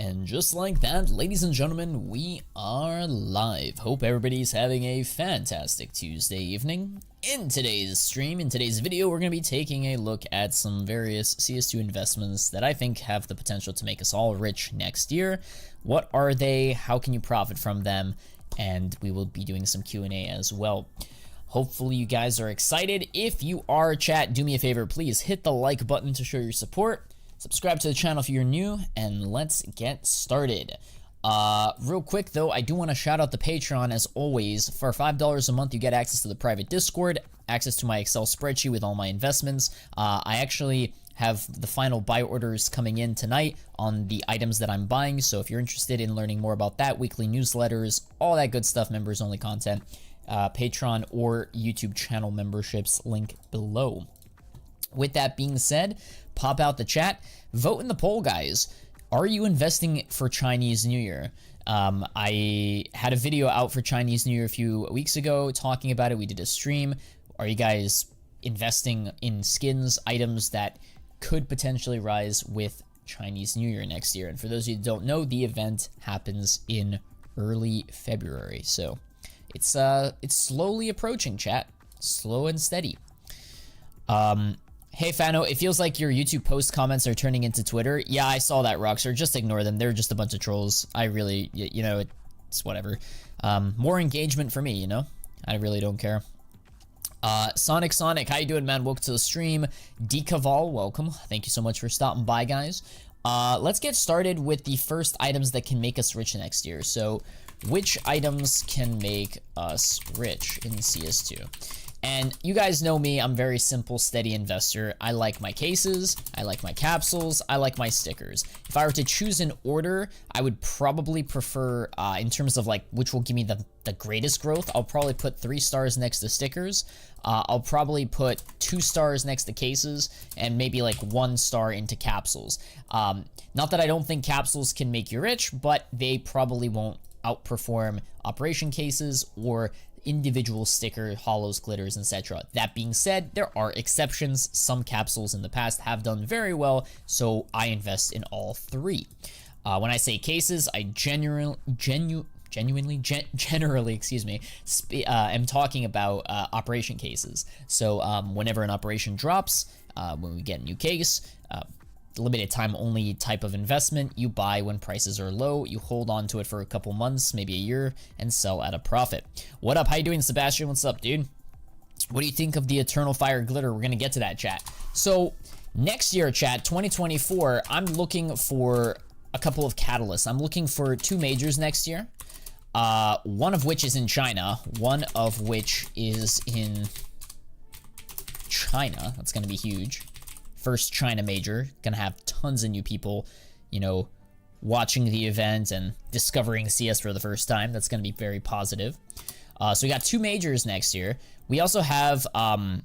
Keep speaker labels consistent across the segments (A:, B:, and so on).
A: And just like that, ladies and gentlemen, we are live. Hope everybody's having a fantastic Tuesday evening. In today's stream, in today's video, we're going to be taking a look at some various CS2 investments that I think have the potential to make us all rich next year. What are they? How can you profit from them? And we will be doing some Q&A as well. Hopefully you guys are excited. If you are, chat, do me a favor, please hit the like button to show your support. Subscribe to the channel if you're new, and let's get started. Real quick though, I do want to shout out the Patreon as always. For $5 a month, you get access to the private Discord, access to my Excel spreadsheet with all my investments. I actually have the final buy orders coming in tonight on the items that I'm buying. So if you're interested in learning more about that, weekly newsletters, all that good stuff, members only content, Patreon or YouTube channel memberships, link below. With that being said, pop out the chat, vote in the poll, guys. Are you investing for Chinese New Year? I had a video out for Chinese New Year a few weeks ago talking about it. We did a stream. Are you guys investing in skins, items that could potentially rise with Chinese New Year next year? And for those of you who don't know, the event happens in early February. So it's slowly approaching, chat. Slow and steady. Hey Fano, it feels like your YouTube post comments are turning into Twitter. Yeah, I saw that, Rockstar. Just ignore them. They're just a bunch of trolls. I really, you know, it's whatever. More engagement for me, you know? I really don't care. Sonic, how you doing, man? Welcome to the stream. Decaval, welcome. Thank you so much for stopping by, guys. Let's get started with the first items that can make us rich next year. So, which items can make us rich in CS2? And you guys know me, I'm very simple, steady investor. I like my cases, I like my capsules, I like my stickers. If I were to choose an order, I would probably prefer, in terms of like which will give me the greatest growth, I'll probably put 3 stars next to stickers. I'll probably put 2 stars next to cases, and maybe like 1 star into capsules. Not that I don't think capsules can make you rich, but they probably won't outperform operation cases or individual sticker, hollows, glitters, etc. That being said, there are exceptions. Some capsules in the past have done very well, so I invest in all 3. When I say cases, I generally, excuse me, am talking about operation cases. So whenever an operation drops, when we get a new case, limited time only type of investment, you buy when prices are low, you hold on to it for a couple months, maybe a year, and sell at a profit. What up? How you doing, Sebastian? What's up, dude? What do you think of the Eternal Fire Glitter? We're gonna get to that, chat. So next year, chat, 2024, I'm looking for a couple of catalysts. I'm looking for 2 majors next year, one of which is in China, one of which is in China. That's gonna be huge. First China major, gonna have tons of new people, you know, watching the event and discovering CS for the first time. That's gonna be very positive. So we got 2 majors next year. We also have the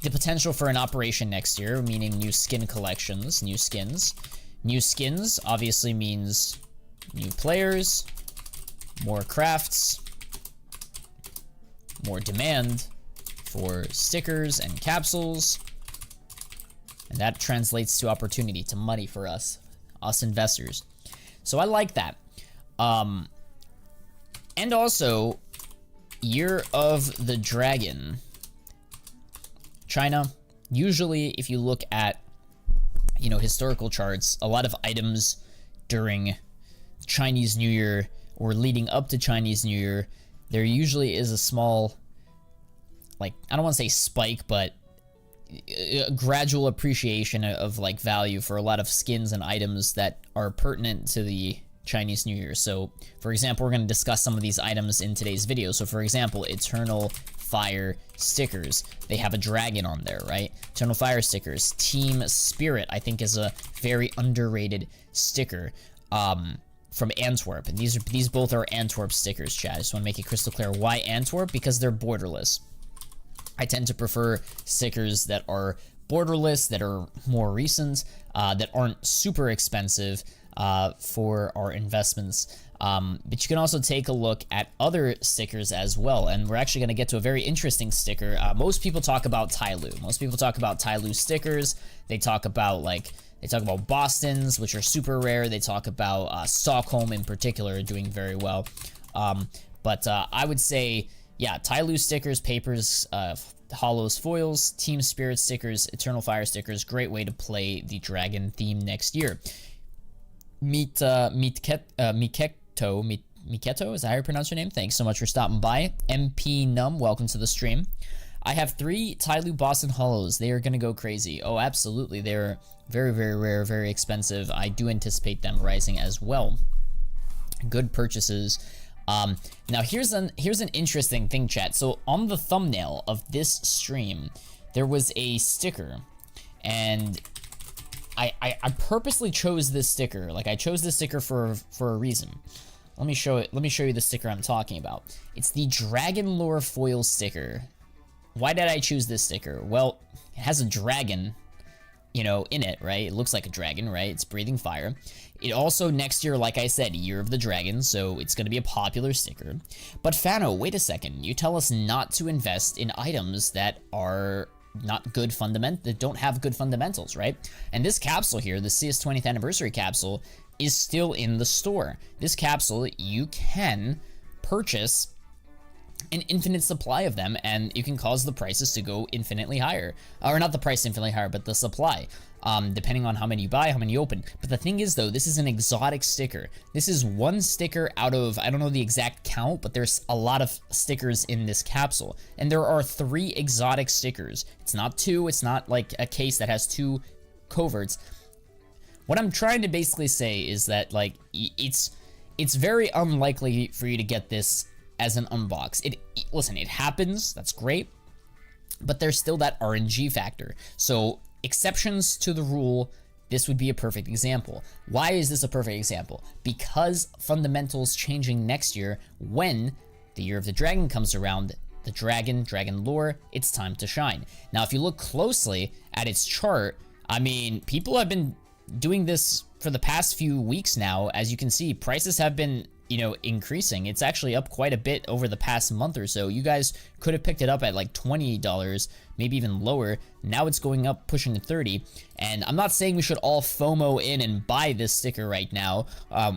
A: potential for an operation next year, meaning new skin collections, new skins. New skins obviously means new players, more crafts, more demand for stickers and capsules. And that translates to opportunity, to money for us investors. So I like that. And also, Year of the Dragon. China, usually if you look at, you know, historical charts, a lot of items during Chinese New Year or leading up to Chinese New Year, there usually is a small, like, I don't want to say spike, but a gradual appreciation of like value for a lot of skins and items that are pertinent to the Chinese New Year. So for example, we're going to discuss some of these items in today's video. So for example, Eternal Fire stickers, they have a dragon on there, right? Eternal Fire stickers. Team Spirit, I think, is a very underrated sticker from Antwerp. And these both are Antwerp stickers, chat. I just want to make it crystal clear. Why Antwerp? Because they're borderless. I tend to prefer stickers that are borderless, that are more recent, that aren't super expensive for our investments. But you can also take a look at other stickers as well. And we're actually going to get to a very interesting sticker. Most people talk about Tyloo. Most people talk about Tyloo stickers. They talk about like They talk about Boston's, which are super rare. They talk about Stockholm in particular doing very well. But I would say, yeah, Tyloo stickers, papers, hollows, foils, Team Spirit stickers, Eternal Fire stickers. Great way to play the dragon theme next year. Miketo, is that how you pronounce your name? Thanks so much for stopping by. MP Num, welcome to the stream. I have 3 Tyloo Boston Hollows. They are going to go crazy. Oh, absolutely. They're very, very rare, very expensive. I do anticipate them rising as well. Good purchases. Now, here's an interesting thing, chat. So, on the thumbnail of this stream, there was a sticker. And I purposely chose this sticker. Like, I chose this sticker for a reason. Let me show you the sticker I'm talking about. It's the Dragon Lore foil sticker. Why did I choose this sticker? Well, it has a dragon, you know, in it, right? It looks like a dragon, right? It's breathing fire. It also, next year, like I said, Year of the Dragon, so it's going to be a popular sticker. But Fano, wait a second. You tell us not to invest in items that are not good that don't have good fundamentals, right? And this capsule here, the CS 20th anniversary capsule, is still in the store. This capsule, you can purchase an infinite supply of them, and you can cause the prices to go infinitely higher. Or not the price infinitely higher, but the supply, depending on how many you buy, how many you open. But the thing is, though, this is an exotic sticker. This is one sticker out of, I don't know the exact count, but there's a lot of stickers in this capsule. And there are 3 exotic stickers. It's not 2, it's not like a case that has 2 coverts. What I'm trying to basically say is that, like, it's very unlikely for you to get this as an unbox. Listen, it happens, that's great, but there's still that RNG factor. So exceptions to the rule, this would be a perfect example. Why is this a perfect example? Because fundamentals changing next year, when the Year of the Dragon comes around, the dragon lore, it's time to shine. Now, if you look closely at its chart, I mean, people have been doing this for the past few weeks now. As you can see, prices have been, you know, increasing. It's actually up quite a bit over the past month or so. You guys could have picked it up at like $20, maybe even lower. Now it's going up, pushing to 30. And I'm not saying we should all FOMO in and buy this sticker right now.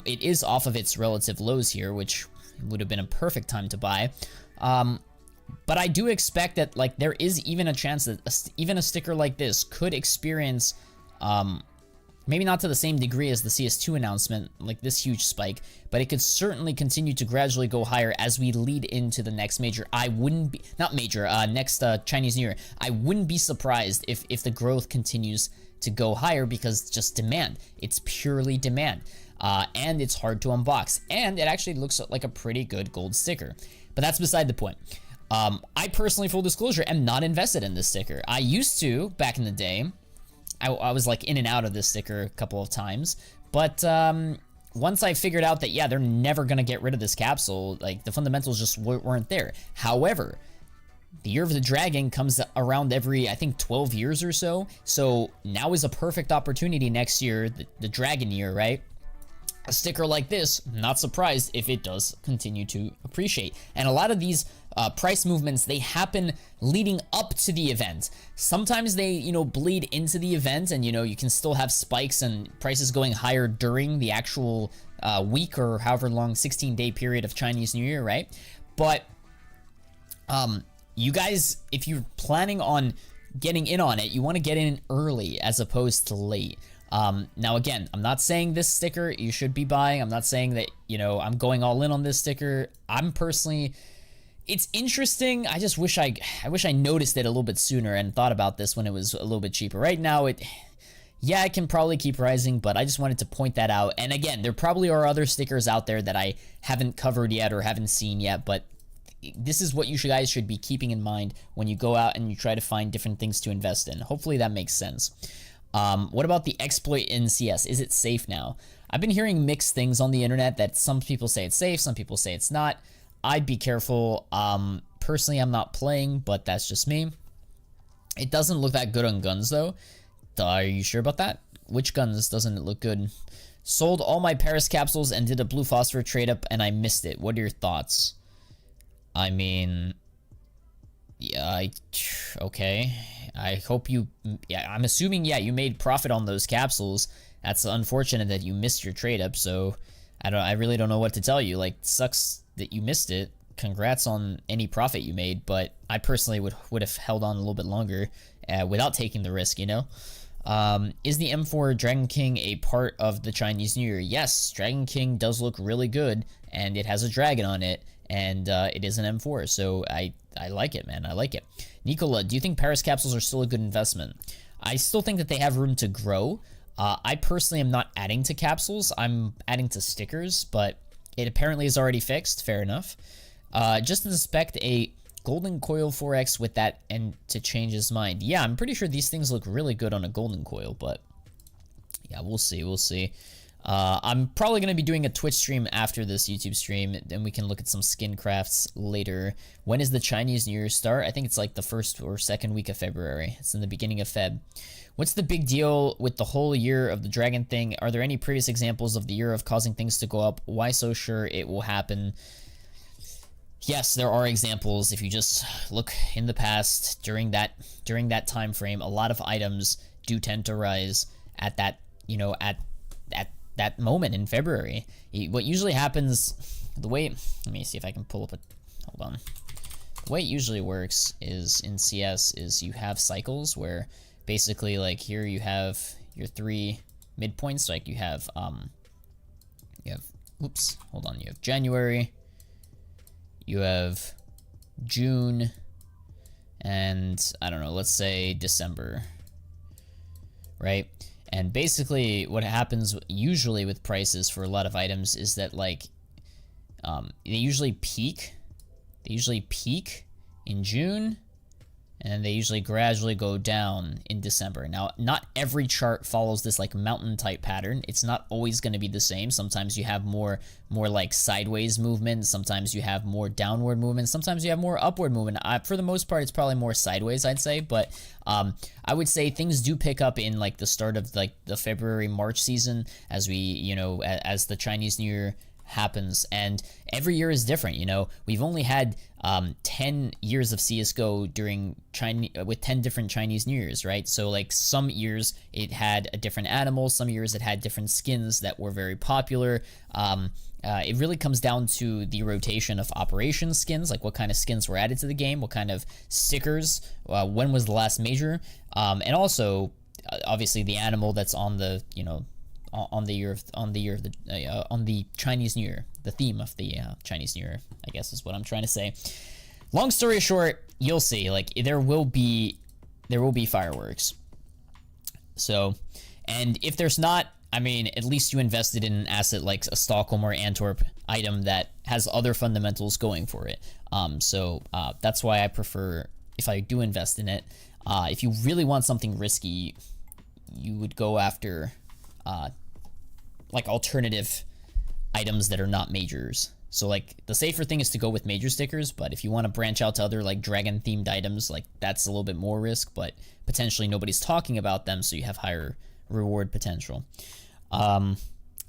A: It is off of its relative lows here, which would have been a perfect time to buy. But I do expect that, like, there is even a chance that even a sticker like this could experience, maybe not to the same degree as the CS2 announcement, like this huge spike, but it could certainly continue to gradually go higher as we lead into the next major. Next Chinese New Year. I wouldn't be surprised if the growth continues to go higher, because just demand. It's purely demand. And it's hard to unbox. And it actually looks like a pretty good gold sticker. But that's beside the point. I personally, full disclosure, am not invested in this sticker. I used to, back in the day. I was like in and out of this sticker a couple of times, but once I figured out that, yeah, they're never gonna get rid of this capsule, like the fundamentals just weren't there. However, the Year of the Dragon comes around every, I think, 12 years or so. So now is a perfect opportunity next year, the Dragon Year, right? A sticker like this, not surprised if it does continue to appreciate. And a lot of these price movements, they happen leading up to the event. Sometimes they, you know, bleed into the event, and, you know, you can still have spikes and prices going higher during the actual week or however long 16-day period of Chinese New Year, right? But you guys, if you're planning on getting in on it, you want to get in early as opposed to late. Now, again, I'm not saying this sticker you should be buying. I'm not saying that, you know, I'm going all in on this sticker. I'm personally, it's interesting. I just wish I noticed it a little bit sooner and thought about this when it was a little bit cheaper. Right now, yeah, it can probably keep rising, but I just wanted to point that out. And again, there probably are other stickers out there that I haven't covered yet or haven't seen yet, but this is what you guys should be keeping in mind when you go out and you try to find different things to invest in. Hopefully that makes sense. What about the exploit in CS? Is it safe now? I've been hearing mixed things on the internet, that some people say it's safe, some people say it's not. I'd be careful. Personally, I'm not playing, but that's just me. It doesn't look that good on guns, though. Are you sure about that? Which guns doesn't it look good? Sold all my Paris capsules and did a blue phosphor trade up, and I missed it. What are your thoughts? I mean, Yeah, okay. I hope you, yeah, I'm assuming, yeah, you made profit on those capsules. That's unfortunate that you missed your trade up, so I really don't know what to tell you. Like, sucks that you missed it. Congrats on any profit you made, but I personally would have held on a little bit longer without taking the risk, you know? Is the M4 Dragon King a part of the Chinese New Year? Yes, Dragon King does look really good, and it has a dragon on it, and it is an M4, so I like it, man. I like it. Nicola, do you think Paris capsules are still a good investment? I still think that they have room to grow. I personally am not adding to capsules. I'm adding to stickers, but it apparently is already fixed. Fair enough. Just inspect a golden coil 4x with that and to change his mind. Yeah, I'm pretty sure these things look really good on a golden coil, but yeah, we'll see. We'll see. I'm probably going to be doing a Twitch stream after this YouTube stream, and we can look at some skin crafts later. When is the Chinese New Year start? I think it's like the first or second week of February. It's in the beginning of Feb. What's the big deal with the whole year of the dragon thing? Are there any previous examples of the year of causing things to go up? Why so sure it will happen? Yes, there are examples. If you just look in the past, during that time frame, a lot of items do tend to rise at that, you know, at that moment in February. What usually happens, the way, let me see if I can pull up a, hold on. The way it usually works is in CS is you have cycles where basically like here you have your 3 midpoints, like you have oops, hold on, you have January, you have June, and I don't know, let's say December, right? And basically what happens usually with prices for a lot of items is that like they usually peak in June, and they usually gradually go down in December. Now, not every chart follows this like mountain type pattern. It's not always going to be the same. Sometimes you have more like sideways movement. Sometimes you have more downward movement. Sometimes you have more upward movement. For the most part, it's probably more sideways, I'd say. But I would say things do pick up in like the start of like the February, March season as we, you know, as the Chinese New Year happens, and every year is different. You know, we've only had 10 years of CSGO during with 10 different Chinese New Years, right? So like some years it had a different animal, some years it had different skins that were very popular. It really comes down to the rotation of operation skins, like what kind of skins were added to the game, what kind of stickers, when was the last major, and also obviously the animal that's on the, you know, on the Chinese New Year, the theme of the Chinese New Year, I guess is what I'm trying to say. Long story short, you'll see, like there will be fireworks. So, and if there's not, I mean, at least you invested in an asset like a Stockholm or Antwerp item that has other fundamentals going for it. So that's why I prefer, if I do invest in it, if you really want something risky, you would go after like alternative items that are not majors. So like the safer thing is to go with major stickers, but if you want to branch out to other like dragon themed items, like that's a little bit more risk, but potentially nobody's talking about them, so you have higher reward potential.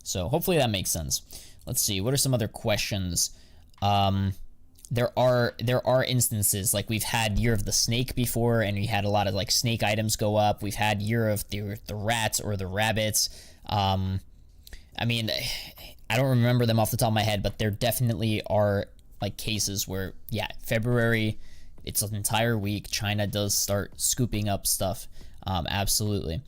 A: So hopefully that makes sense. Let's see, what are some other questions? There are instances, like we've had Year of the Snake before, and we had a lot of like snake items go up. We've had Year of the Rats or the Rabbits. I mean, I don't remember them off the top of my head, but there definitely are like cases where, yeah, February, it's an entire week, China does start scooping up stuff. Absolutely.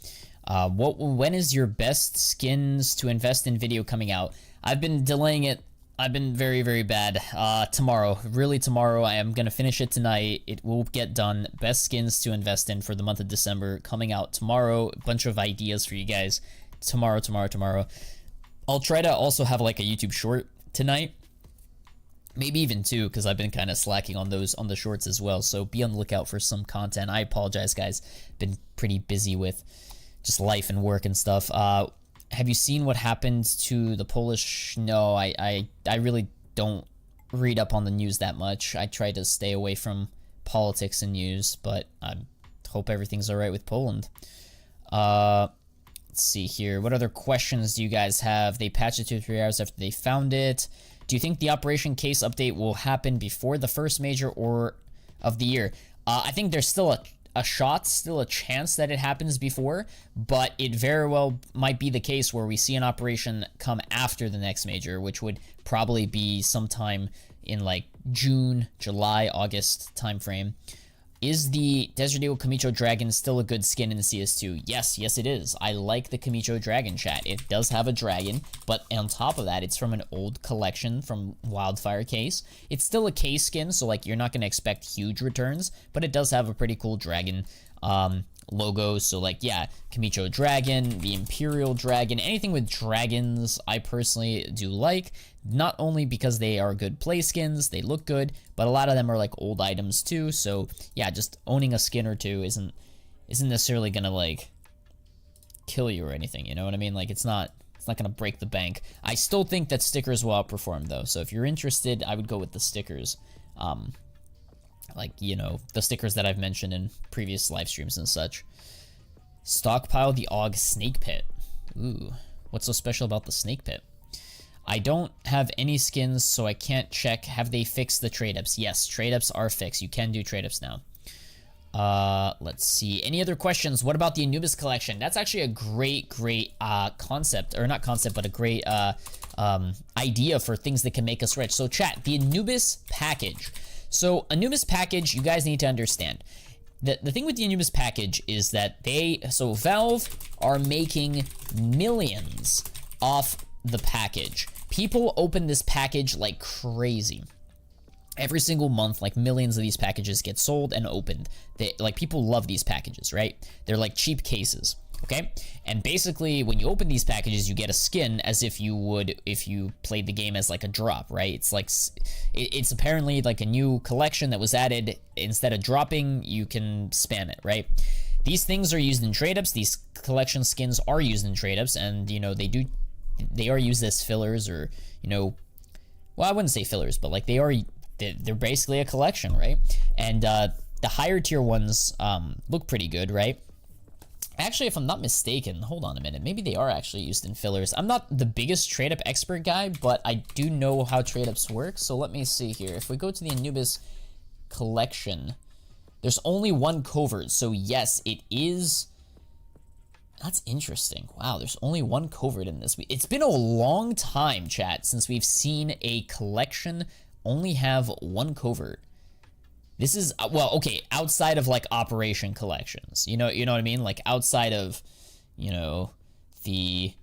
A: When is your best skins to invest in video coming out? I've been delaying it. I've been very, very bad. Tomorrow, really tomorrow, I am going to finish it tonight. It will get done. Best skins to invest in for the month of December coming out tomorrow. A bunch of ideas for you guys. Tomorrow. I'll try to also have like a YouTube short tonight. Maybe even 2, because I've been kind of slacking on those, on the shorts as well. So be on the lookout for some content. I apologize, guys. Been pretty busy with just life and work and stuff. Have you seen what happened to the Polish? No, I really don't read up on the news that much. I try to stay away from politics and news, but I hope everything's all right with Poland. Let's see here. What other questions do you guys have? They patched it 2 or 3 hours after they found it. Do you think the Operation Case update will happen before the first major or of the year? I think there's still a shot, still a chance that it happens before, but it very well might be the case where we see an operation come after the next major, which would probably be sometime in like June, July, August timeframe. Is the Desert Eagle Kamicho Dragon still a good skin in the CS2? Yes, yes it is. I like the Kamicho Dragon, chat. It does have a dragon, but on top of that, it's from an old collection from Wildfire Case. It's still a case skin, so like you're not going to expect huge returns, but it does have a pretty cool dragon logo. So like, yeah, Kamicho Dragon, the Imperial Dragon, anything with dragons I personally do like. Not only because they are good play skins, they look good, but a lot of them are like old items too. So yeah, just owning a skin or two isn't necessarily gonna like kill you or anything. You know what I mean? Like it's not gonna break the bank. I still think that stickers will outperform though. So if you're interested, I would go with the stickers. Like, you know, the stickers that I've mentioned in previous live streams and such. Stockpile the AUG Snake Pit. Ooh, what's so special about the Snake Pit? I don't have any skins, so I can't check. Have they fixed the trade-ups? Yes, trade-ups are fixed. You can do trade-ups now. Let's see. Any other questions? What about the Anubis collection? That's actually a great concept, or not concept, but a great idea for things that can make us rich. So chat, the Anubis package. So Anubis package, you guys need to understand. The thing with the Anubis package is that Valve are making millions off the package. People open this package like crazy. Every single month, like millions of these packages get sold and opened. Like people love these packages, right? They're like cheap cases, okay? And basically, when you open these packages, you get a skin as if you would if you played the game as like a drop, right? It's like it's apparently like a new collection that was added. Instead of dropping, you can spam it, right? These things are used in trade-ups. These collection skins are used in trade-ups, and you know they are used as fillers, or you know, well, I wouldn't say fillers, but like they're basically a collection, right? And the higher tier ones look pretty good, right? Actually, if I'm not mistaken, hold on a minute, maybe they are actually used in fillers. I'm not the biggest trade-up expert guy, but I do know how trade-ups work. So let me see here. If we go to the Anubis collection, there's only one covert, so yes, it is. That's interesting. Wow, there's only one covert in this. It's been a long time, chat, since we've seen a collection only have one covert. This is, well, okay, outside of like operation collections. You know what I mean? Like outside of, you know, the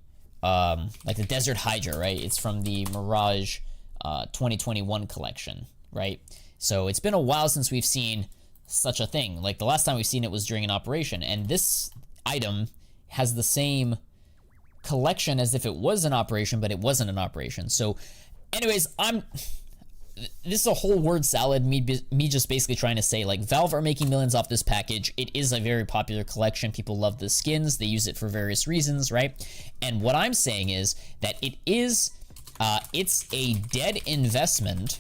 A: like the Desert Hydra, right? It's from the Mirage 2021 collection, right? So it's been a while since we've seen such a thing. Like the last time we've seen it was during an operation, and this item has the same collection as if it was an operation, but it wasn't an operation. So anyways, this is a whole word salad, me just basically trying to say, like, Valve are making millions off this package. It is a very popular collection. People love the skins. They use it for various reasons, right? And what I'm saying is that it is, it's a dead investment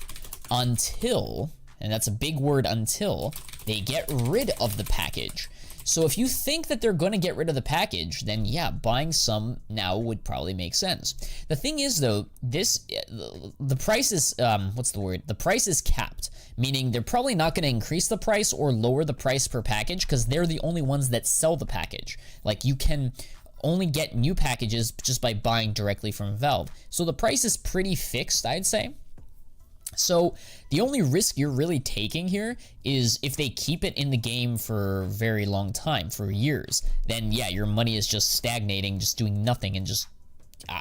A: until, and that's a big word, until they get rid of the package. So if you think that they're going to get rid of the package, then yeah, buying some now would probably make sense. The thing is though, the price is, what's the word? The price is capped, meaning they're probably not going to increase the price or lower the price per package because they're the only ones that sell the package. Like you can only get new packages just by buying directly from Valve. So the price is pretty fixed, I'd say. So the only risk you're really taking here is if they keep it in the game for a very long time, for years, then yeah, your money is just stagnating, just doing nothing, and just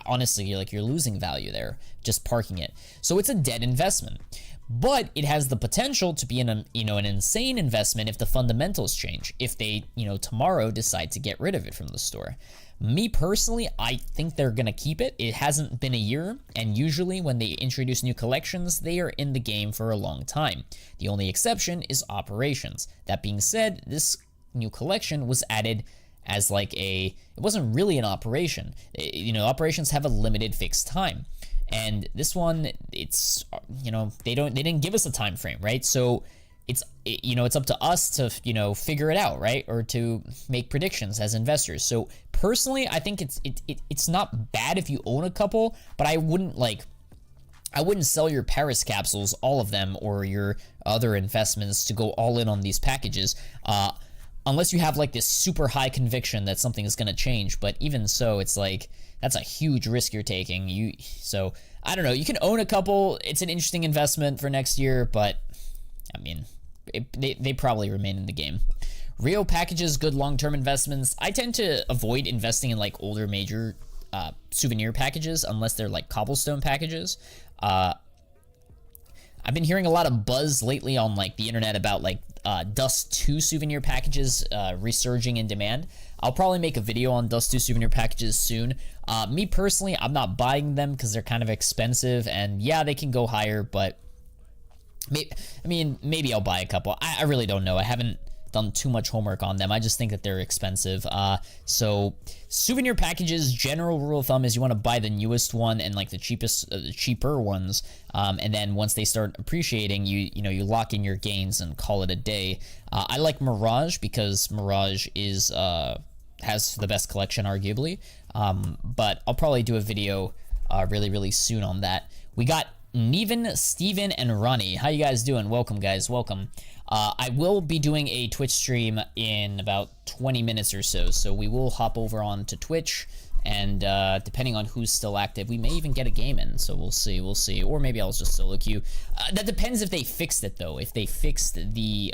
A: honestly, you're losing value there, just parking it. So it's a dead investment. But it has the potential to be an insane investment if the fundamentals change, if they, tomorrow decide to get rid of it from the store. Me personally, I think they're gonna keep it. It hasn't been a year, and usually when they introduce new collections, they are in the game for a long time. The only exception is operations. That being said, this new collection was added as like it wasn't really an operation. Operations have a limited fixed time. And this one, it's, they didn't give us a time frame, right? So it's up to us to, figure it out, right? Or to make predictions as investors. So personally, I think it's not bad if you own a couple, but I wouldn't I wouldn't sell your Paris capsules, all of them, or your other investments to go all in on these packages, unless you have like this super high conviction that something is going to change. But even so, it's like, that's a huge risk you're taking. So I don't know, you can own a couple. It's an interesting investment for next year, but I mean, they probably remain in the game. Rio packages, good long-term investments. I tend to avoid investing in like older major souvenir packages unless they're like cobblestone packages. I've been hearing a lot of buzz lately on like the internet about like Dust 2 souvenir packages resurging in demand. I'll probably make a video on Dust 2 souvenir packages soon. Me personally, I'm not buying them because they're kind of expensive, and yeah, they can go higher, but maybe I'll buy a couple. I really don't know. I haven't done too much homework on them. I just think that they're expensive. So souvenir packages, general rule of thumb is you want to buy the newest one and like the cheaper ones. And then once they start appreciating, you lock in your gains and call it a day. I like Mirage because Mirage has the best collection arguably. But I'll probably do a video really soon on that. We got Neven, Steven, and Ronnie. How you guys doing? Welcome, guys. Welcome. I will be doing a Twitch stream in about 20 minutes or so, so we will hop over on to Twitch, and depending on who's still active, we may even get a game in, so we'll see, or maybe I'll just solo queue. That depends if they fixed it, though. If they fixed the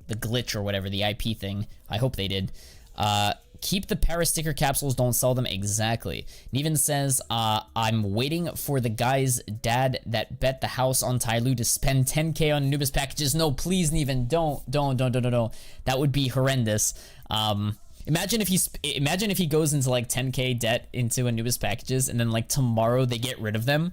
A: glitch or whatever, the IP thing, I hope they did. Keep the Paris sticker capsules, don't sell them. Exactly. Neven says, I'm waiting for the guy's dad that bet the house on Tyloo to spend 10k on Anubis packages. No, please, Neven, don't. That would be horrendous. Imagine if he goes into like 10k debt into Anubis packages, and then like tomorrow they get rid of them.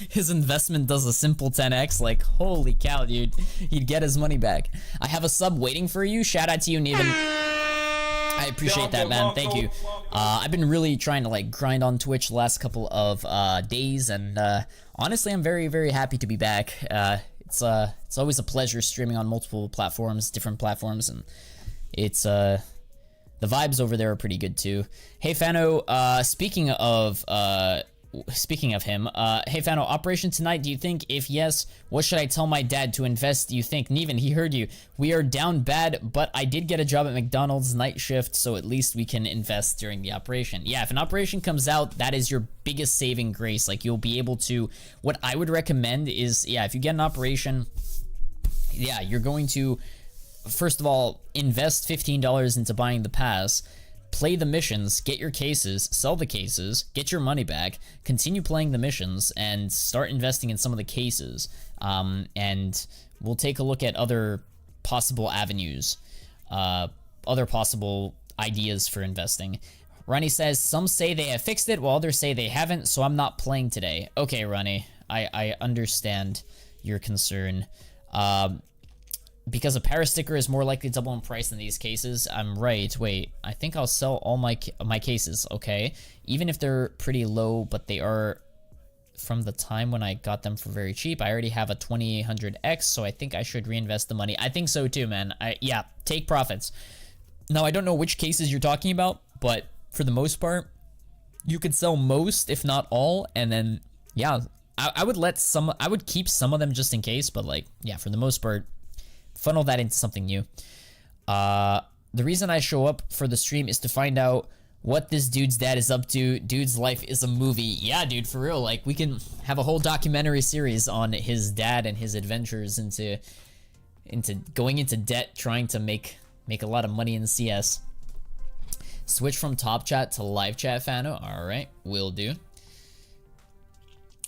A: His investment does a simple 10x. Like, holy cow, dude. He'd get his money back. I have a sub waiting for you. Shout out to you, Neven. I appreciate that, man. Thank you. I've been really trying to like grind on Twitch the last couple of days, and honestly, I'm very happy to be back. It's always a pleasure streaming on multiple platforms, different platforms, and it's the vibes over there are pretty good too. Hey Fano, speaking of him, hey Fano, operation tonight, do you think? If yes, what should I tell my dad to invest, do you think? Neven, he heard you. We are down bad, but I did get a job at McDonald's night shift, so at least we can invest during the operation. Yeah, if an operation comes out, that is your biggest saving grace. Like, you'll be able to, what I would recommend is, yeah, if you get an operation, yeah, you're going to, first of all, invest $15 into buying the pass, play the missions, get your cases, sell the cases, get your money back, continue playing the missions, and start investing in some of the cases. And we'll take a look at other possible avenues, other possible ideas for investing. Ronnie says, some say they have fixed it, while others say they haven't, so I'm not playing today. Okay, Ronnie, I understand your concern. Because a Paris sticker is more likely to double in price in these cases. I'm right. Wait, I think I'll sell all my cases. Okay, even if they're pretty low, but they are from the time when I got them for very cheap. I already have a 2800X, so I think I should reinvest the money. I think so too, man. Yeah, take profits. Now, I don't know which cases you're talking about, but for the most part, you could sell most, if not all, and then, yeah, I would keep some of them just in case, but like, yeah, for the most part, funnel that into something new. The reason I show up for the stream is to find out what this dude's dad is up to. Dude's life is a movie. Yeah, dude, for real. Like, we can have a whole documentary series on his dad and his adventures into going into debt, trying to make a lot of money in CS. Switch from top chat to live chat, Fano. All right, will do.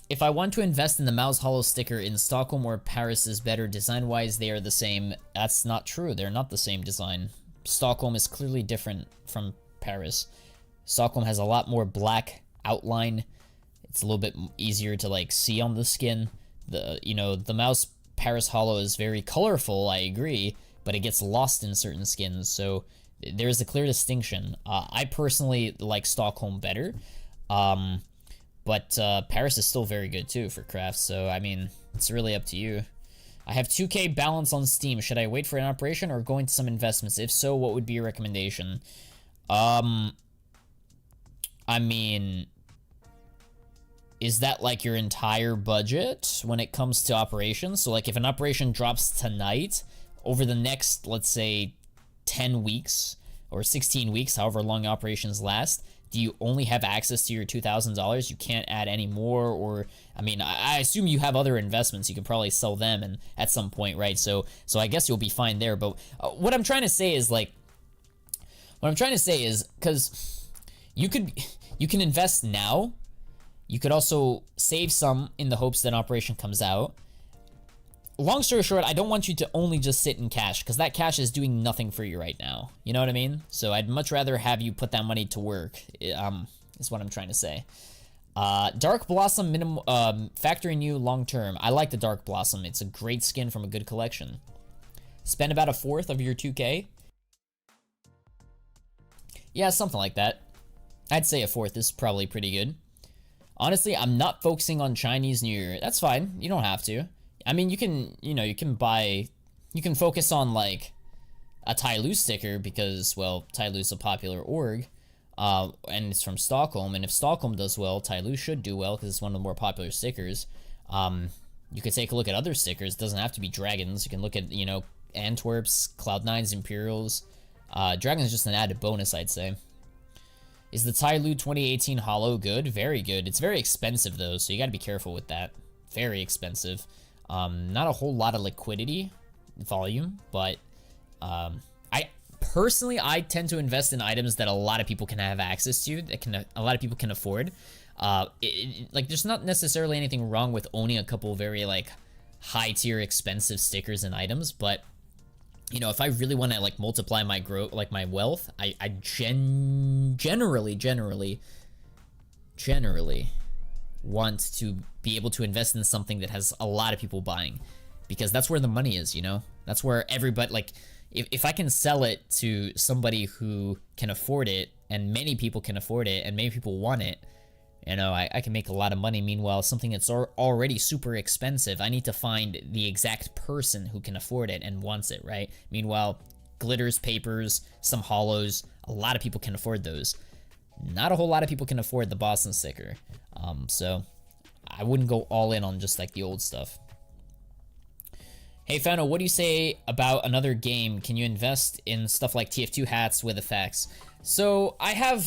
A: If I want to invest in the Mouse Hollow sticker in Stockholm or Paris is better design-wise, they are the same. That's not true. They're not the same design. Stockholm is clearly different from Paris. Stockholm has a lot more black outline. It's a little bit easier to like see on the skin. The Mouse Paris Hollow is very colorful, I agree, but it gets lost in certain skins, so there's a clear distinction. I personally like Stockholm better. But Paris is still very good too for crafts, so I mean, it's really up to you. I have 2k balance on Steam. Should I wait for an operation or go into some investments? If so, what would be your recommendation? I mean, is that like your entire budget when it comes to operations? So like if an operation drops tonight, over the next, let's say 10 weeks or 16 weeks, however long operations last, do you only have access to your $2,000? You can't add any more, or I mean, I assume you have other investments. You can probably sell them and at some point, right? So I guess you'll be fine there. But what I'm trying to say is because you can invest now. You could also save some in the hopes that an operation comes out. Long story short, I don't want you to only just sit in cash, because that cash is doing nothing for you right now. You know what I mean? So I'd much rather have you put that money to work, is what I'm trying to say. Dark Blossom, factory new long term. I like the Dark Blossom. It's a great skin from a good collection. Spend about 1/4 of your 2K. Yeah, something like that. I'd say 1/4 is probably pretty good. Honestly, I'm not focusing on Chinese New Year. That's fine. You don't have to. I mean, you can focus on like a Tyloo sticker because, well, Tyloo's a popular org, and it's from Stockholm, and if Stockholm does well, Tyloo should do well because it's one of the more popular stickers. You could take a look at other stickers. It doesn't have to be dragons. You can look at, Antwerp's, Cloud9's, Imperials. Dragons is just an added bonus, I'd say. Is the Tyloo 2018 Holo good? Very good. It's very expensive though, so you gotta be careful with that. Very expensive. Not a whole lot of liquidity volume, but I personally tend to invest in items that a lot of people can have access to, that a lot of people can afford. Like there's not necessarily anything wrong with owning a couple very like high tier expensive stickers and items, but if I really want to like multiply my growth, like my wealth, I generally want to be able to invest in something that has a lot of people buying, because that's where the money is, that's where everybody, like if I can sell it to somebody who can afford it, and many people can afford it, and many people want it, I can make a lot of money. Meanwhile, something that's already super expensive, I need to find the exact person who can afford it and wants it, right? Meanwhile, glitters, papers, some holos, a lot of people can afford those. Not a whole lot of people can afford the Boston sticker. So I wouldn't go all in on just like the old stuff. Hey Fano, what do you say about another game? Can you invest in stuff like TF2 hats with effects? So I have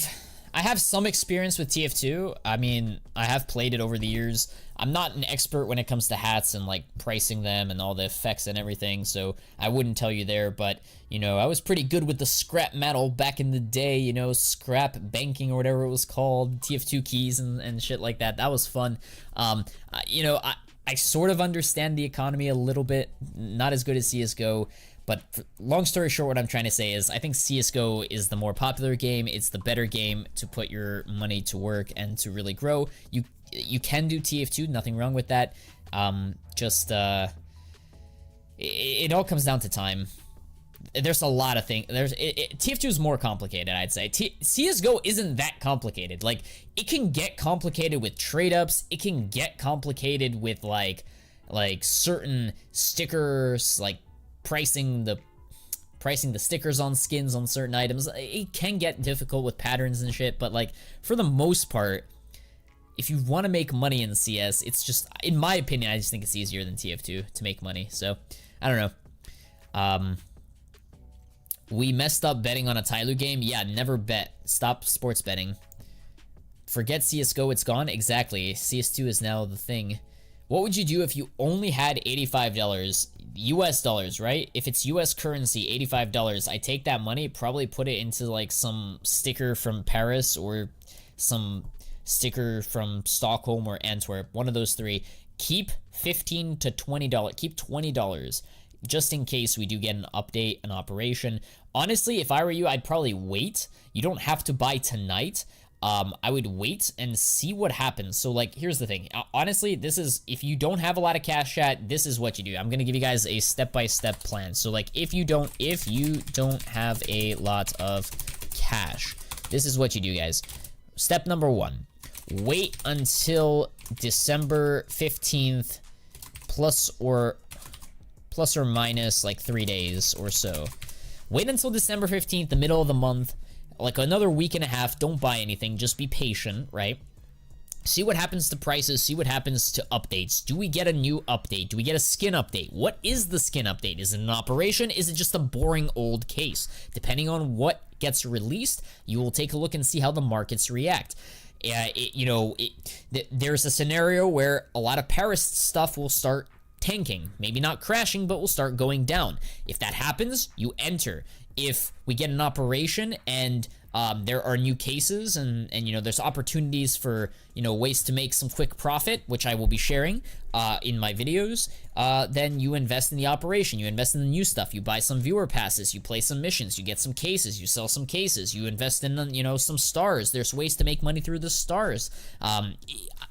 A: some experience with TF2. I mean, I have played it over the years. I'm not an expert when it comes to hats and like pricing them and all the effects and everything, so I wouldn't tell you there, but I was pretty good with the scrap metal back in the day, scrap banking or whatever it was called, TF2 keys and shit like that. That was fun. I sort of understand the economy a little bit, not as good as CSGO, but long story short, what I'm trying to say is I think CSGO is the more popular game. It's the better game to put your money to work and to really grow. You can do TF2, nothing wrong with that. It all comes down to time. There's a lot of things. TF2 is more complicated, I'd say. CSGO isn't that complicated. Like, it can get complicated with trade-ups. It can get complicated with like certain stickers, like pricing the stickers on skins on certain items. It can get difficult with patterns and shit, but like for the most part, if you want to make money in CS, it's just, in my opinion, I just think it's easier than TF2 to make money. So I don't know. We messed up betting on a Tyloo game. Yeah, never bet. Stop sports betting. Forget CSGO, it's gone. Exactly. CS2 is now the thing. What would you do if you only had $85? US dollars, right? If it's US currency, $85, I take that money, probably put it into like some sticker from Paris or some sticker from Stockholm or Antwerp, one of those three. Keep $15 to $20. Keep $20 just in case we do get an update, an operation. Honestly, if I were you, I'd probably wait. You don't have to buy tonight. I would wait and see what happens. So like, here's the thing. Honestly, this is, if you don't have a lot of cash, chat, this is what you do. I'm gonna give you guys a step-by-step plan. So like, if you don't have a lot of cash, this is what you do, guys. Step number 1, wait until December 15th, plus or minus like 3 days or so. Wait until December 15th, the middle of the month, like another week and a half. Don't buy anything, just be patient, right? See what happens to prices, see what happens to updates. Do we get a new update? Do we get a skin update? What is the skin update? Is it an operation? Is it just a boring old case? Depending on what gets released, you will take a look and see how the markets react. There's a scenario where a lot of Paris stuff will start tanking. Maybe not crashing, but will start going down. If that happens, you enter. If we get an operation and there are new cases and there's opportunities for ways to make some quick profit, which I will be sharing in my videos, then you invest in the operation, you invest in the new stuff, you buy some viewer passes, you play some missions, you get some cases, you sell some cases, you invest in some stars. There's ways to make money through the stars.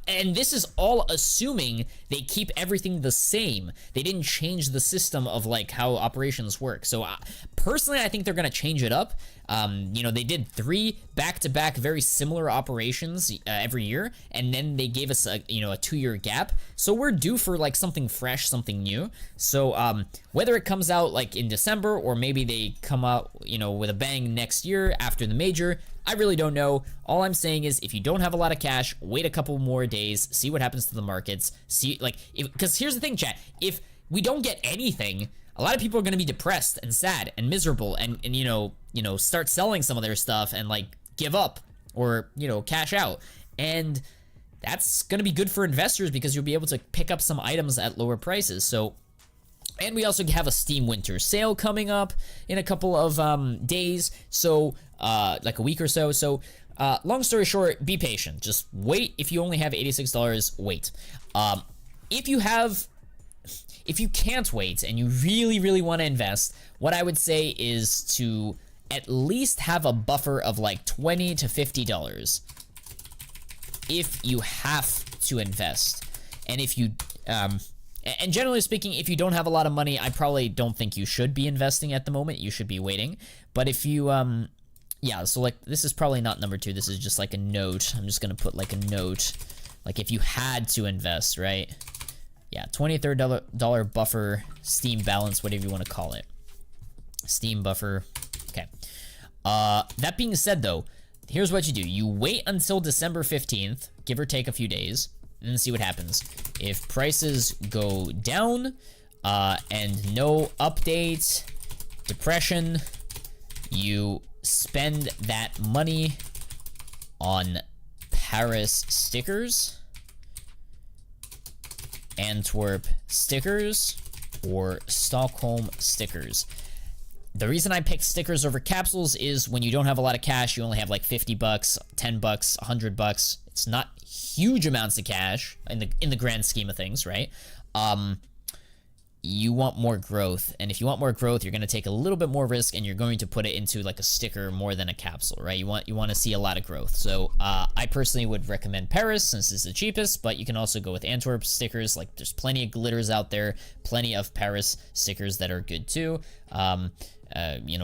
A: And this is all assuming they keep everything the same. They didn't change the system of like how operations work. So personally, I think they're gonna change it up. They did 3 back-to-back very similar operations every year, and then they gave us a 2-year gap. So we're due for like something fresh, something new. So whether it comes out like in December or maybe they come out with a bang next year after the major, I really don't know. All I'm saying is if you don't have a lot of cash, wait a couple more days, see what happens to the markets, see because here's the thing, chat, if we don't get anything, a lot of people are going to be depressed and sad and miserable and start selling some of their stuff and like give up or cash out, and that's going to be good for investors because you'll be able to pick up some items at lower prices. So, and we also have a Steam Winter Sale coming up in a couple of days, so like a week or so. So long story short, be patient, just wait. If you only have $86, wait. If you can't wait and you really want to invest, what I would say is to at least have a buffer of like $20 to $50 if you have to invest. And if you and generally speaking, if you don't have a lot of money, I probably don't think you should be investing at the moment. You should be waiting. But if you yeah, so like this is probably not number 2, this is just like a note. I'm just gonna put like a note, like if you had to invest, right? Yeah, $20 to $30 buffer, Steam balance, whatever you want to call it. Steam buffer. Okay. That being said, though, here's what you do. You wait until December 15th, give or take a few days, and then see what happens. If prices go down and no update, depression, you spend that money on Paris stickers, Antwerp stickers, or Stockholm stickers. The reason I picked stickers over capsules is when you don't have a lot of cash, you only have like $50, $10, $100. It's not huge amounts of cash in the grand scheme of things, right? You want more growth, and if you want more growth, you're going to take a little bit more risk, and you're going to put it into like a sticker more than a capsule, right? You want to see a lot of growth. So I personally would recommend Paris since it's the cheapest, but you can also go with Antwerp stickers. Like there's plenty of glitters out there, plenty of Paris stickers that are good too.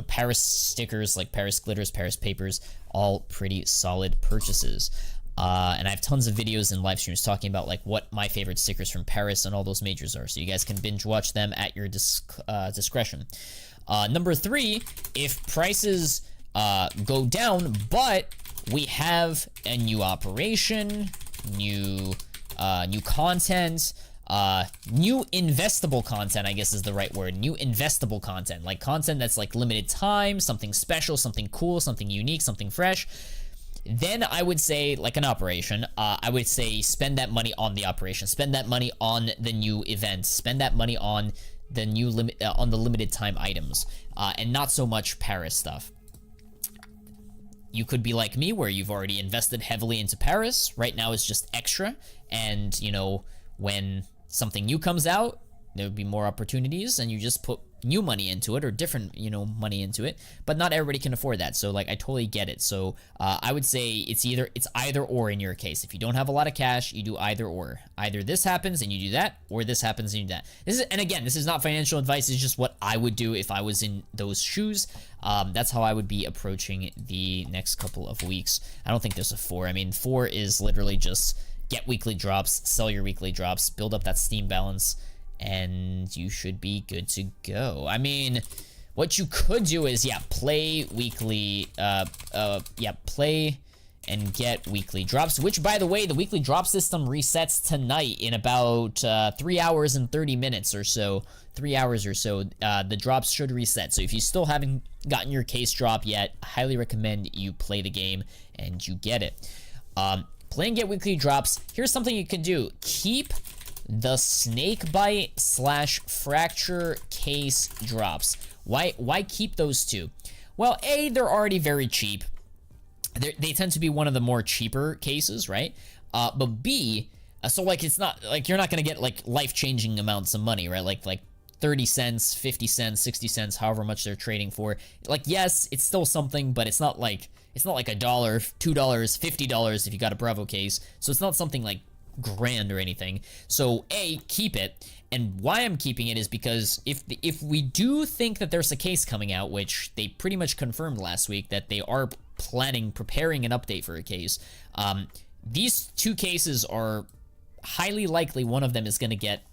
A: Paris stickers like Paris glitters, Paris papers, all pretty solid purchases. And I have tons of videos and live streams talking about like what my favorite stickers from Paris and all those majors are, so you guys can binge watch them at your discretion. Number 3, if prices go down, but we have a new operation, new content, new investable content, I guess is the right word. New investable content, like content that's like limited time, something special, something cool, something unique, something fresh. Then I would say, like an operation, I would say spend that money on the operation, spend that money on the new event, spend that money on the new limited time items, and not so much Paris stuff. You could be like me, where you've already invested heavily into Paris. Right now it's just extra, and when something new comes out, there would be more opportunities, and you just put new money into it, or different money into it. But not everybody can afford that, so like I totally get it. So I would say it's either or in your case. If you don't have a lot of cash, you do either or. Either this happens and you do that, or this happens and you do that. And again, this is not financial advice, it's just what I would do if I was in those shoes. That's how I would be approaching the next couple of weeks. I don't think there's a 4. I mean, 4 is literally just get weekly drops, sell your weekly drops, build up that Steam balance, and you should be good to go. I mean, what you could do is, play weekly, play and get weekly drops, which, by the way, the weekly drop system resets tonight in about 3 hours and 30 minutes or so. 3 hours or so, the drops should reset. So if you still haven't gotten your case drop yet, I highly recommend you play the game and you get it. Play and get weekly drops. Here's something you can do. Keep the snakebite / fracture case drops. Why keep those two? Well, A, they're already very cheap. They tend to be one of the more cheaper cases, right? But B, so like it's not like you're not gonna get like life-changing amounts of money, right? Like 30 cents, 50 cents, 60 cents, however much they're trading for. Like, yes, it's still something, but it's not like $1, $2, $50 if you got a Bravo case. So it's not something like grand or anything. So A, keep it. And why I'm keeping it is because if we do think that there's a case coming out, which they pretty much confirmed last week that they are preparing an update for a case, these two cases are highly likely one of them is going to get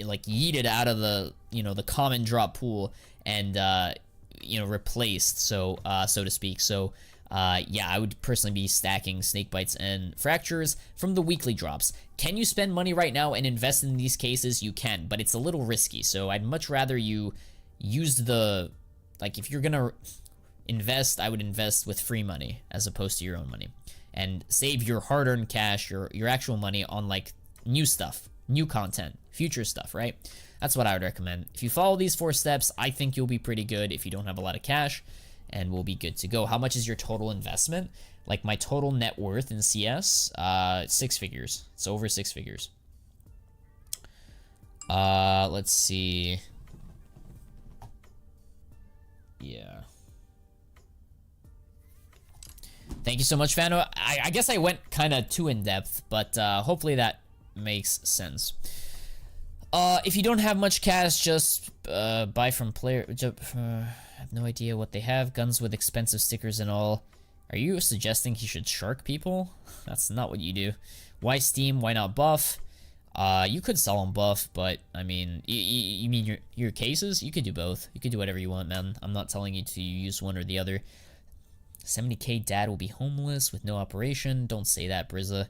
A: like yeeted out of the the common drop pool and replaced, so to speak. So yeah, I would personally be stacking snake bites and fractures from the weekly drops. Can you spend money right now and invest in these cases? You can, but it's a little risky. So I'd much rather you use the, like, if you're gonna invest, I would invest with free money as opposed to your own money, and save your hard-earned cash, your actual money on like new stuff, new content, future stuff, right? That's what I would recommend. If you follow these 4 steps, I think you'll be pretty good if you don't have a lot of cash, and we'll be good to go. How much is your total investment? Like my total net worth in CS, 6 figures. It's over 6 figures. Let's see. Yeah. Thank you so much, Fano. I guess I went kind of too in-depth, but hopefully that makes sense. If you don't have much cash, just buy from player. I have no idea what they have. Guns with expensive stickers and all. Are you suggesting he should shark people? That's not what you do. Why Steam? Why not buff? You could sell them buff, but I mean, you mean your cases? You could do both. You could do whatever you want, man. I'm not telling you to use one or the other. 70k dad will be homeless with no operation. Don't say that, Brizza.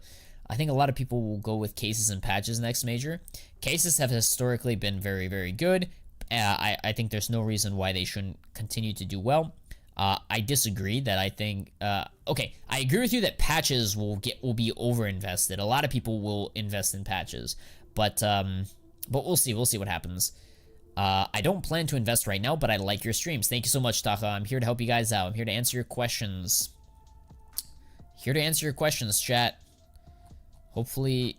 A: I think a lot of people will go with cases and patches next major. Cases have historically been very, very good. I think there's no reason why they shouldn't continue to do well. I disagree that I think, okay, I agree with you that patches will be over-invested. A lot of people will invest in patches, but we'll see what happens. I don't plan to invest right now, but I like your streams. Thank you so much, Taka. I'm here to help you guys out. I'm here to answer your questions. Here to answer your questions, chat. Hopefully,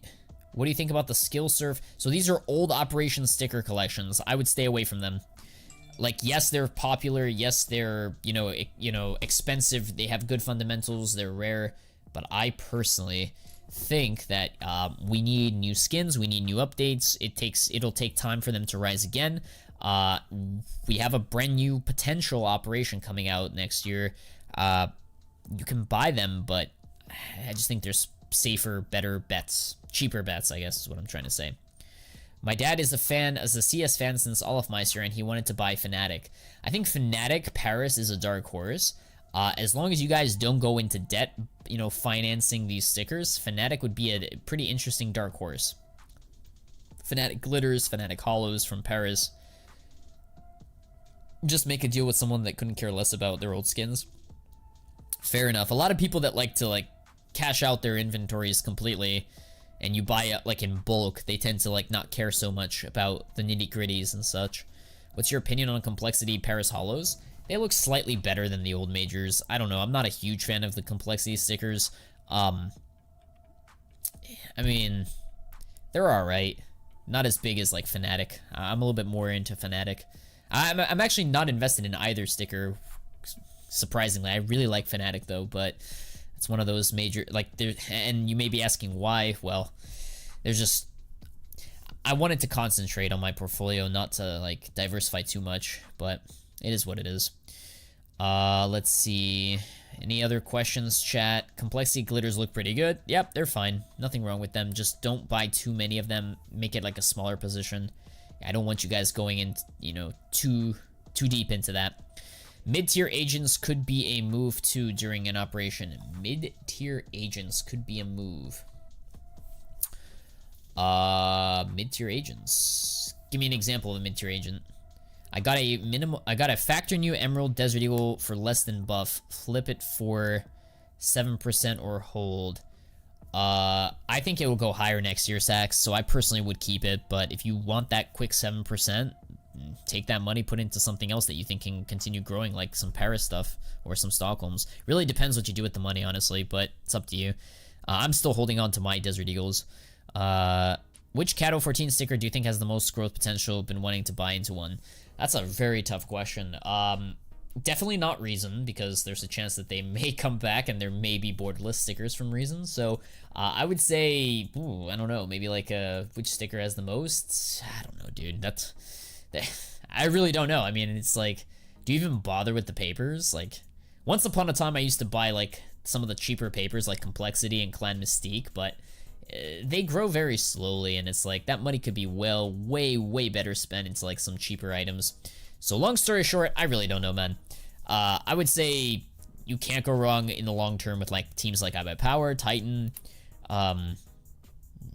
A: what do you think about the skill surf? So these are old Operation sticker collections. I would stay away from them. Like, yes, they're popular. Yes, they're, expensive. They have good fundamentals. They're rare. But I personally think that we need new skins. We need new updates. It'll take time for them to rise again. We have a brand new potential operation coming out next year. You can buy them, but I just think there's safer, better bets. Cheaper bets, I guess is what I'm trying to say. My dad is a CS fan since Olofmeister, and he wanted to buy Fnatic. I think Fnatic Paris is a dark horse. As long as you guys don't go into debt, financing these stickers, Fnatic would be a pretty interesting dark horse. Fnatic glitters, Fnatic hollows from Paris. Just make a deal with someone that couldn't care less about their old skins. Fair enough. A lot of people that like to cash out their inventories completely, and you buy it in bulk, they tend to not care so much about the nitty-gritties and such. What's your opinion on Complexity Paris Hollows? They look slightly better than the old majors. I don't know, I'm not a huge fan of the Complexity stickers. I mean, they're alright. Not as big as Fnatic. I'm a little bit more into Fnatic. I'm actually not invested in either sticker, surprisingly. I really like Fnatic though, but it's one of those major, and you may be asking why. Well, there's just, I wanted to concentrate on my portfolio, not to diversify too much, but it is what it is. Let's see, any other questions, chat? Complexity glitters look pretty good. Yep, they're fine, nothing wrong with them. Just don't buy too many of them. Make it a smaller position. I don't want you guys going in, too deep into that. Mid-tier agents could be a move too during an operation. Mid-tier agents could be a move. Mid-tier agents. Give me an example of a mid-tier agent. I got a factor new Emerald Desert Eagle for less than buff. Flip it for 7% or hold. I think it will go higher next year, Sax, so I personally would keep it, but if you want that quick 7%, take that money, put it into something else that you think can continue growing, like some Paris stuff or some Stockholms. Really depends what you do with the money, honestly, but it's up to you. I'm still holding on to my Desert Eagles. Which Cato 14 sticker do you think has the most growth potential? Been wanting to buy into one. That's a very tough question. Definitely not Reason, because there's a chance that they may come back and there may be borderless stickers from Reason. So I would say, I don't know, maybe like which sticker has the most? I don't know, dude. I really don't know. I mean, it's like, do you even bother with the papers? Like, once upon a time, I used to buy like some of the cheaper papers like Complexity and Clan Mystique, but they grow very slowly, and it's like that money could be way better spent into like some cheaper items. So long story short, I really don't know, man. I would say you can't go wrong in the long term with like teams like iBuyPower, Titan,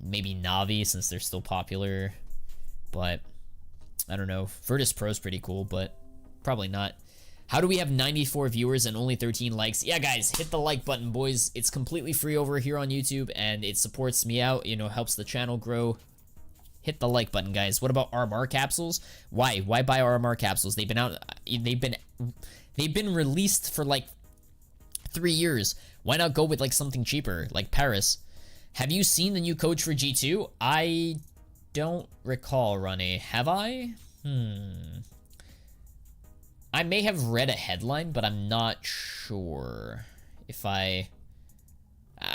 A: maybe Navi since they're still popular, but I don't know. Virtus Pro is pretty cool, but probably not. How do we have 94 viewers and only 13 likes? Yeah, guys, hit the like button, boys. It's completely free over here on YouTube, and it supports me out, you know, helps the channel grow. Hit the like button, guys. What about RMR capsules? Why buy RMR capsules? They've been out, they've been released for like 3 years. Why not go with like something cheaper, like Paris? Have you seen the new coach for G2? I don't recall, Ronnie. Have I? I may have read a headline, but I'm not sure if I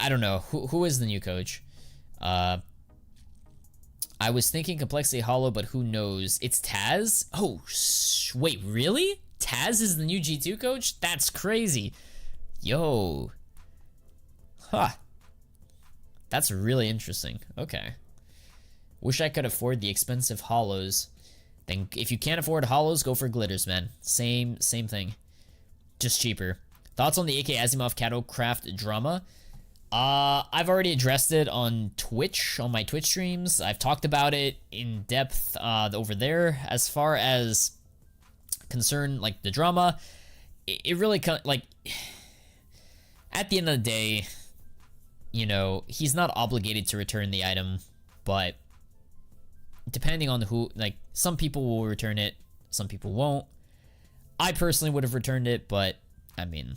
A: don't know. Who is the new coach? I was thinking Complexity Hollow, but who knows? It's Taz? Oh, wait, really? Taz is the new G2 coach? That's crazy. Yo. Huh. That's really interesting. Okay. Wish I could afford the expensive hollows. Then if you can't afford hollows, go for glitters, man. Same thing. Just cheaper. Thoughts on the AK Asimov Cato Craft drama? I've already addressed it on Twitch, on my Twitch streams. I've talked about it in depth over there. As far as concern, like the drama, it really like at the end of the day, you know, he's not obligated to return the item, but depending on who, like, some people will return it, some people won't. I personally would have returned it, but I mean,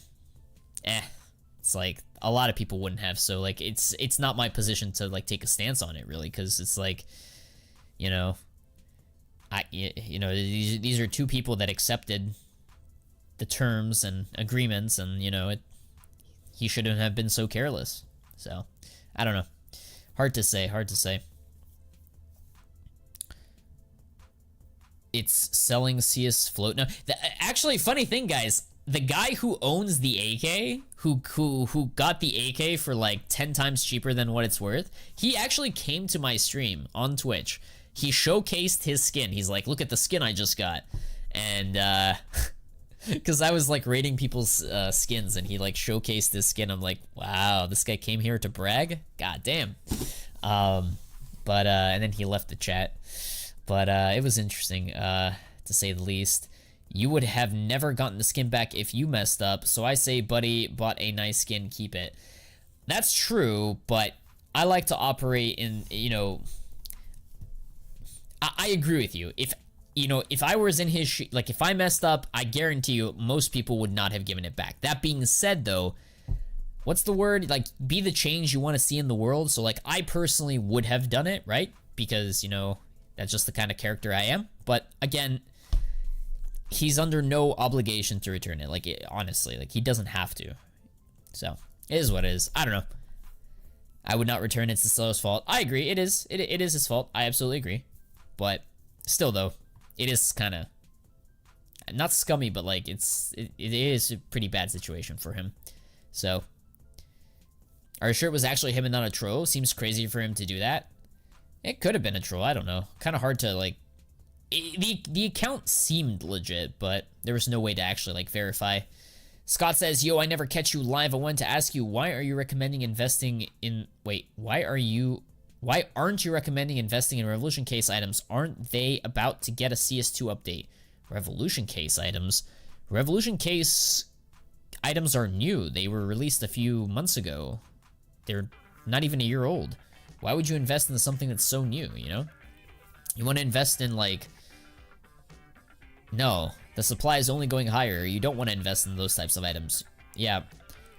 A: it's like a lot of people wouldn't have. So like, it's not my position to like take a stance on it really, because it's like, you know, these are two people that accepted the terms and agreements, and you know, he shouldn't have been so careless. So I don't know. Hard to say. It's selling CS float now. Actually, funny thing, guys, the guy who owns the AK, who got the AK for like 10 times cheaper than what it's worth, he actually came to my stream on Twitch. He showcased his skin. He's like, look at the skin I just got. And because I was like rating people's skins, and he like showcased this skin. I'm like, wow, this guy came here to brag? God damn. And then he left the chat. But it was interesting, to say the least. You would have never gotten the skin back if you messed up, so I say, buddy, bought a nice skin, keep it. That's true, but I like to operate in, you know, I agree with you. If I was in his like, if I messed up, I guarantee you most people would not have given it back. That being said, though, what's the word? Like, be the change you want to see in the world. So, like, I personally would have done it, right? Because, you know, that's just the kind of character I am. But again, he's under no obligation to return it. Like, honestly, like, he doesn't have to. So, it is what it is. I don't know. I would not return it. It's the seller's fault. I agree. It is. It is his fault. I absolutely agree. But still, though, it is kind of not scummy, but like it is a pretty bad situation for him. So, are you sure it was actually him and not a troll? Seems crazy for him to do that. It could have been a troll. I don't know. Kind of hard to like the account seemed legit, but there was no way to actually like verify. Scott says, yo, I never catch you live. I wanted to ask you, why are you recommending investing in... Wait, why aren't you recommending investing in Revolution case items? Aren't they about to get a CS2 update? Revolution case items? Revolution case items are new. They were released a few months ago. They're not even a year old. Why would you invest in something that's so new, you know? You want to invest in, like... No, the supply is only going higher. You don't want to invest in those types of items. Yeah,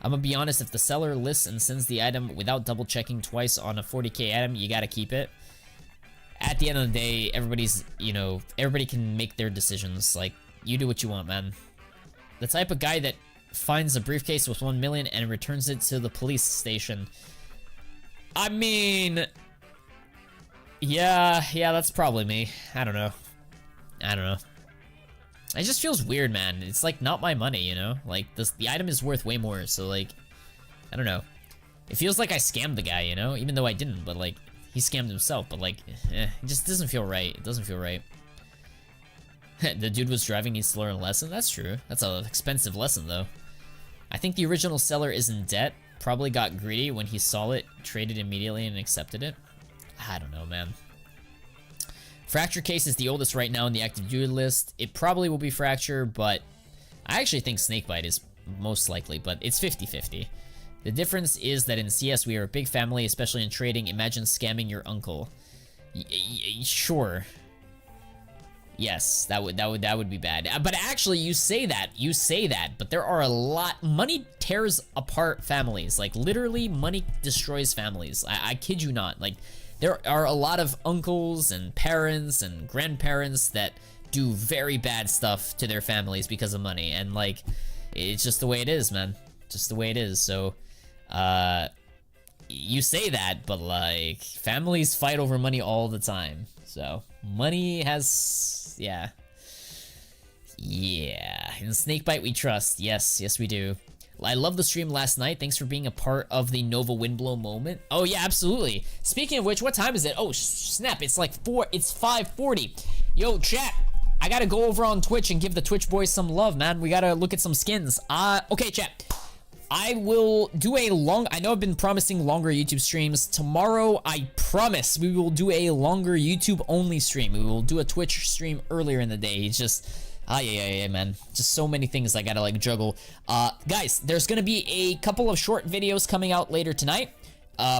A: I'm gonna be honest, if the seller lists and sends the item without double checking twice on a 40k item, you gotta keep it. At the end of the day, everybody's, you know, everybody can make their decisions. Like, you do what you want, man. The type of guy that finds a briefcase with 1 million and returns it to the police station. I mean... Yeah, that's probably me. I don't know. It just feels weird, man. It's like not my money, you know? Like the item is worth way more, so like, I don't know. It feels like I scammed the guy, you know? Even though I didn't, but like, he scammed himself, but like, it just doesn't feel right. It doesn't feel right. The dude was driving, needs to learn a lesson? That's true. That's an expensive lesson, though. I think the original seller is in debt. Probably got greedy when he saw it, traded immediately, and accepted it. I don't know, man. Fracture case is the oldest right now in the active duty list. It probably will be Fracture, but I actually think Snakebite is most likely, but it's 50-50. The difference is that in CS we are a big family, especially in trading. Imagine scamming your uncle. Sure. Yes, that would be bad. But actually, you say that, but there are a lot. Money tears apart families. Like literally, money destroys families. I kid you not. Like. There are a lot of uncles and parents and grandparents that do very bad stuff to their families because of money. And, like, it's just the way it is, man. Just the way it is. So, you say that, but, like, families fight over money all the time. So, money has... Yeah. Yeah. In Snakebite we trust. Yes, we do. I love the stream last night. Thanks for being a part of the Nova Windblow moment. Oh yeah, absolutely. Speaking of which, what time is it? Oh snap, it's like 5:40. Yo, chat, I gotta go over on Twitch and give the Twitch boys some love, man. We gotta look at some skins. Okay, chat. I will do a I know I've been promising longer YouTube streams. Tomorrow, I promise, we will do a longer YouTube only stream. We will do a Twitch stream earlier in the day. It's just... yeah, man. Just so many things I gotta, like, juggle. Guys, there's gonna be a couple of short videos coming out later tonight.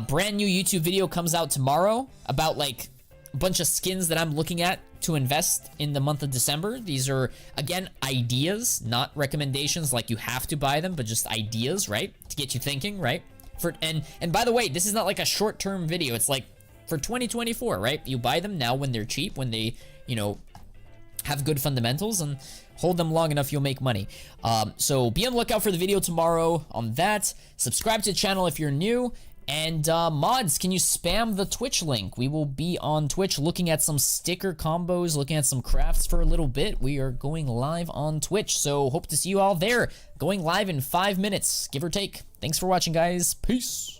A: Brand new YouTube video comes out tomorrow about, like, a bunch of skins that I'm looking at to invest in the month of December. These are, again, ideas, not recommendations, like you have to buy them, but just ideas, right? To get you thinking, right? And by the way, this is not like a short-term video. It's like for 2024, right? You buy them now when they're cheap, when they, you know, have good fundamentals, and hold them long enough, you'll make money. So be on the lookout for the video tomorrow on that. Subscribe to the channel if you're new. And mods, can you spam the Twitch link? We will be on Twitch looking at some sticker combos, looking at some crafts for a little bit. We are going live on Twitch, so hope to see you all there. Going live in 5 minutes, give or take. Thanks for watching, guys. Peace.